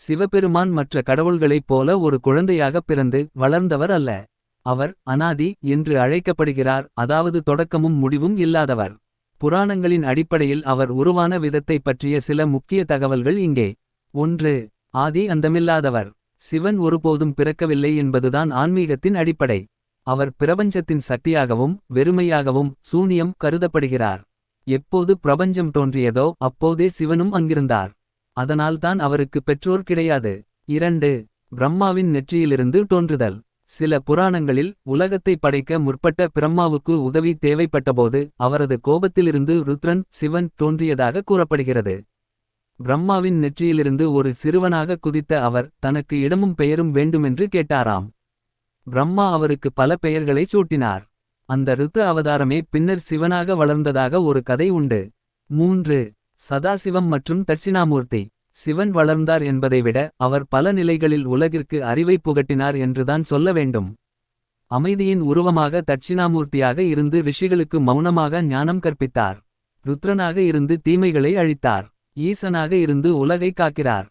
சிவபெருமான் மற்ற கடவுள்களைப் போல ஒரு குழந்தையாகப் பிறந்து வளர்ந்தவர் அல்ல. அவர் அனாதி என்று அழைக்கப்படுகிறார், அதாவது தொடக்கமும் முடிவும் இல்லாதவர். புராணங்களின் அடிப்படையில் அவர் உருவான விதத்தைப் பற்றிய சில முக்கிய தகவல்கள் இங்கே. 1. ஆதி அந்தமில்லாதவர். சிவன் ஒருபோதும் பிறக்கவில்லை என்பதுதான் ஆன்மீகத்தின் அடிப்படை. அவர் பிரபஞ்சத்தின் சக்தியாகவும் வெறுமையாகவும் சூனியம் கருதப்படுகிறார். எப்போது பிரபஞ்சம் தோன்றியதோ அப்போதே சிவனும் அங்கிருந்தார். அதனால்தான் அவருக்கு பெற்றோர் கிடையாது. 2. பிரம்மாவின் நெற்றியிலிருந்து தோன்றுதல். சில புராணங்களில் உலகத்தை படைக்க முற்பட்ட பிரம்மாவுக்கு உதவி தேவைப்பட்டபோது அவரது கோபத்திலிருந்து ருத்ரன் சிவன் தோன்றியதாக கூறப்படுகிறது. பிரம்மாவின் நெற்றியிலிருந்து ஒரு சிறுவனாக குதித்த அவர் தனக்கு இடமும் பெயரும் வேண்டுமென்று கேட்டாராம். பிரம்மா அவருக்கு பல பெயர்களைச் சூட்டினார். அந்த ருத்ர அவதாரமே பின்னர் சிவனாக வளர்ந்ததாக ஒரு கதை உண்டு. 3. சதாசிவம் மற்றும் தட்சிணாமூர்த்தி. சிவன் வளர்ந்தார் என்பதை விட அவர் பல நிலைகளில் உலகிற்கு அறிவை புகட்டினார் என்றுதான் சொல்ல வேண்டும். அமைதியின் உருவமாக தட்சிணாமூர்த்தியாக இருந்து ரிஷிகளுக்கு மௌனமாக ஞானம் கற்பித்தார். ருத்ரனாக இருந்து தீமைகளை அழித்தார். ஈசனாக இருந்து உலகை காக்கிறார்.